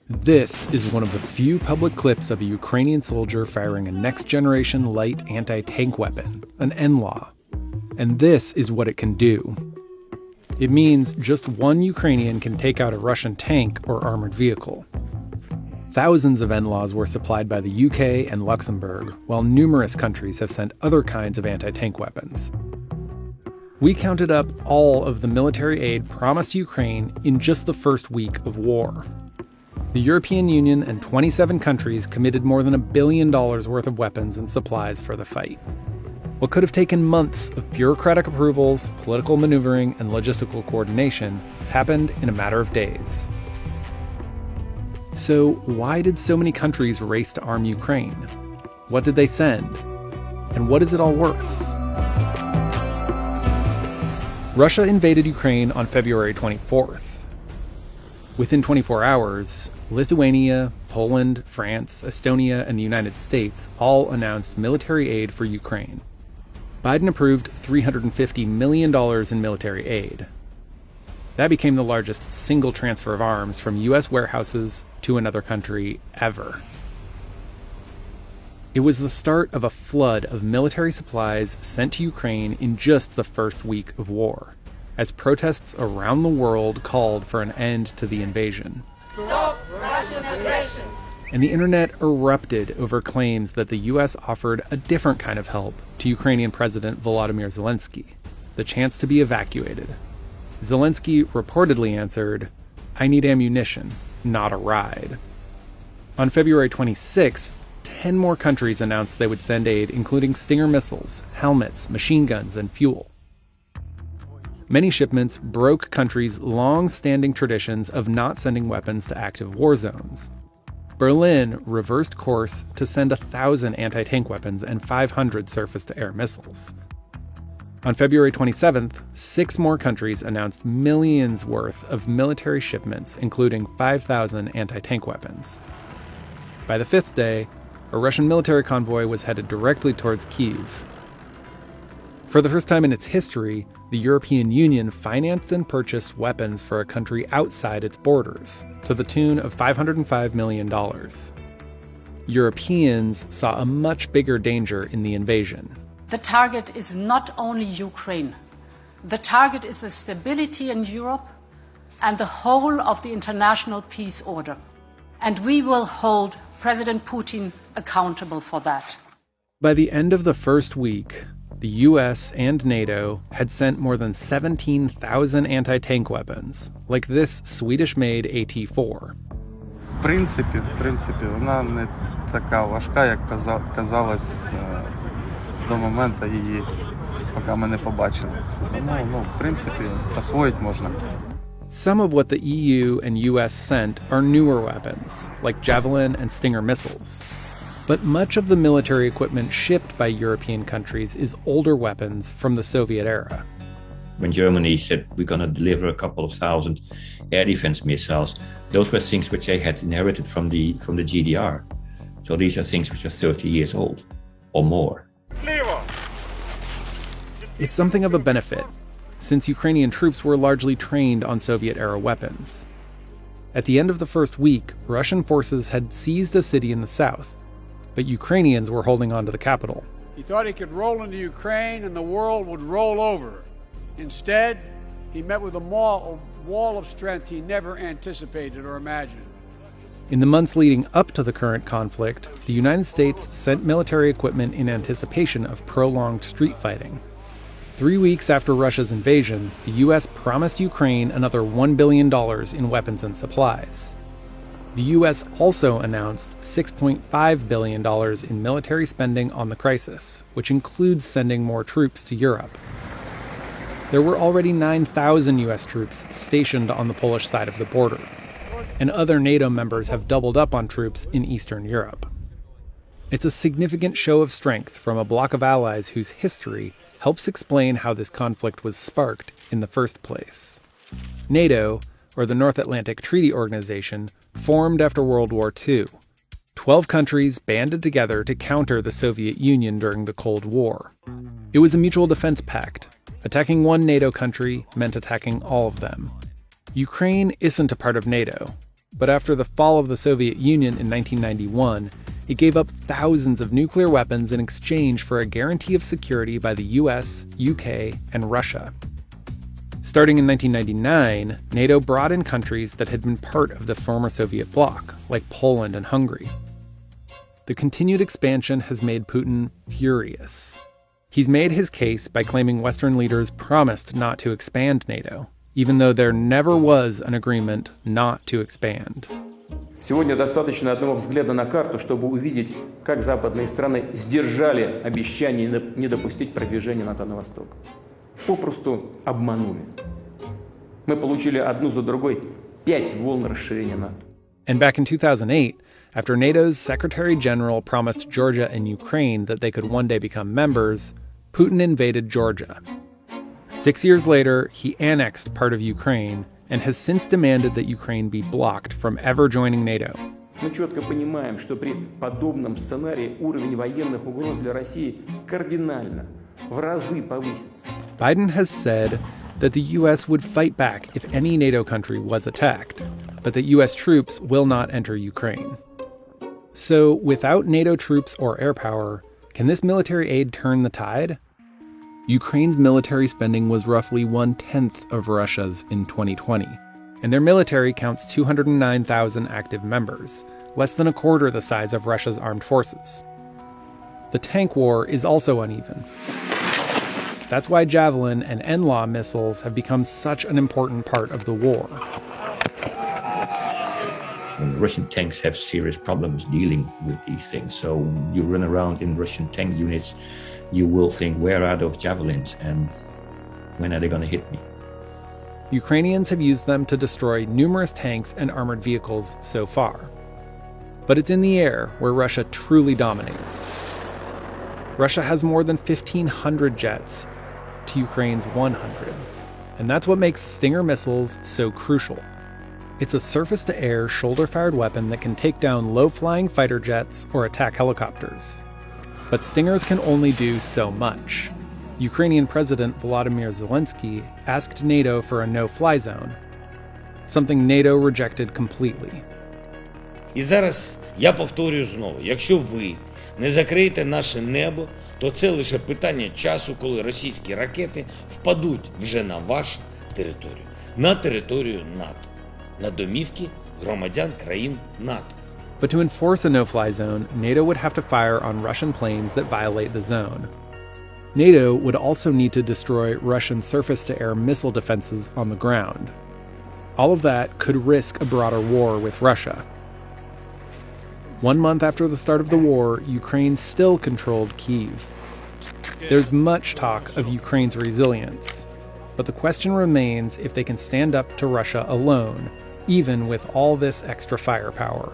This is one of the few public clips of a Ukrainian soldier firing a next-generation light anti-tank weapon, an NLAW. And this is what it can do. It means just one Ukrainian can take out a Russian tank or armored vehicle. Thousands of NLAWs were supplied by the UK and Luxembourg, while numerous countries have sent other kinds of anti-tank weapons. We counted up all of the military aid promised Ukraine in just the first week of war. The European Union and 27 countries committed more than $1 billion worth of weapons and supplies for the fight. What could have taken months of bureaucratic approvals, political maneuvering, and logistical coordination happened in a matter of days. So why did so many countries race to arm Ukraine? What did they send? And what is it all worth? Russia invaded Ukraine on February 24th. Within 24 hours, Lithuania, Poland, France, Estonia, and the United States all announced military aid for Ukraine. Biden approved $350 million in military aid. That became the largest single transfer of arms from U.S. warehouses to another country ever. It was the start of a flood of military supplies sent to Ukraine in just the first week of war, as protests around the world called for an end to the invasion. Stop Russian aggression! And the internet erupted over claims that the U.S. offered a different kind of help to Ukrainian President Volodymyr Zelensky, the chance to be evacuated. Zelensky reportedly answered, "I need ammunition, not a ride." On February 26th, 10 more countries announced they would send aid, including Stinger missiles, helmets, machine guns, and fuel. Many shipments broke countries' long-standing traditions of not sending weapons to active war zones. Berlin reversed course to send 1,000 anti-tank weapons and 500 surface-to-air missiles. On February 27th, 6 more countries announced millions worth of military shipments, including 5,000 anti-tank weapons. By the 5th day, a Russian military convoy was headed directly towards Kyiv. For the first time in its history, the European Union financed and purchased weapons for a country outside its borders, to the tune of $505 million. Europeans saw a much bigger danger in the invasion. The target is not only Ukraine. The target is the stability in Europe and the whole of the international peace order. And we will hold President Putin accountable for that. By the end of the first week, the US and NATO had sent more than 17,000 anti-tank weapons, like this Swedish-made AT-4. В принципі, вона не така важка, як казалось до моменту її, поки ми не побачили. Тому, в принципі, освоїть можна. Some of what the EU and US sent are newer weapons, like Javelin and Stinger missiles. But much of the military equipment shipped by European countries is older weapons from the Soviet era. When Germany said we're going to deliver a couple of thousand air defense missiles, those were things which they had inherited from the GDR. So these are things which are 30 years old or more. It's something of a benefit, since Ukrainian troops were largely trained on Soviet-era weapons. At the end of the first week, Russian forces had seized a city in the south, but Ukrainians were holding on to the capital. He thought he could roll into Ukraine and the world would roll over. Instead, he met with a wall of strength he never anticipated or imagined. In the months leading up to the current conflict, the United States sent military equipment in anticipation of prolonged street fighting. 3 weeks after Russia's invasion, the U.S. promised Ukraine another $1 billion in weapons and supplies. The U.S. also announced $6.5 billion in military spending on the crisis, which includes sending more troops to Europe. There were already 9,000 U.S. troops stationed on the Polish side of the border, and other NATO members have doubled up on troops in Eastern Europe. It's a significant show of strength from a bloc of allies whose history helps explain how this conflict was sparked in the first place. NATO, or the North Atlantic Treaty Organization, formed after World War II. 12 countries banded together to counter the Soviet Union during the Cold War. It was a mutual defense pact. Attacking one NATO country meant attacking all of them. Ukraine isn't a part of NATO, But after the fall of the Soviet Union in 1991, it gave up thousands of nuclear weapons in exchange for a guarantee of security by the US, UK, and Russia. Starting in 1999, NATO brought in countries that had been part of the former Soviet bloc, like Poland and Hungary. The continued expansion has made Putin furious. He's made his case by claiming Western leaders promised not to expand NATO, even though there never was an agreement not to expand. Сегодня достаточно одного взгляда на карту, чтобы увидеть, как западные страны сдержали обещание не допустить продвижения НАТО на восток. Попросту обманули. Мы получили одну за другой 5 волн расширения НАТО. And back in 2008, after NATO's Secretary General promised Georgia and Ukraine that they could one day become members, Putin invaded Georgia. 6 years later, he annexed part of Ukraine and has since demanded that Ukraine be blocked from ever joining NATO. Мы четко понимаем, что при подобном сценарии уровень военных угроз для России кардинально, в разы повысится. Biden has said that the U.S. would fight back if any NATO country was attacked, but that U.S. troops will not enter Ukraine. So, without NATO troops or air power, can this military aid turn the tide? Ukraine's military spending was roughly 1/10 of Russia's in 2020, and their military counts 209,000 active members, less than a quarter the size of Russia's armed forces. The tank war is also uneven. That's why Javelin and NLAW missiles have become such an important part of the war. Russian tanks have serious problems dealing with these things. So you run around in Russian tank units, you will think, where are those javelins and when are they going to hit me? Ukrainians have used them to destroy numerous tanks and armored vehicles so far. But it's in the air where Russia truly dominates. Russia has more than 1,500 jets to Ukraine's 100, and that's what makes Stinger missiles so crucial. It's a surface-to-air, shoulder-fired weapon that can take down low-flying fighter jets or attack helicopters. But Stingers can only do so much. Ukrainian President Volodymyr Zelensky asked NATO for a no-fly zone, something NATO rejected completely. І зараз я повторюю знову, якщо ви не закриєте наше небо, то це лише питання часу, коли російські ракети впадуть вже на вашу територію, на територію НАТО, на домівки громадян країн НАТО. But to enforce a no-fly zone, NATO would have to fire on Russian planes that violate the zone. NATO would also need to destroy Russian surface-to-air missile defenses on the ground. All of that could risk a broader war with Russia. 1 month after the start of the war, Ukraine still controlled Kyiv. There's much talk of Ukraine's resilience, but the question remains if they can stand up to Russia alone, even with all this extra firepower.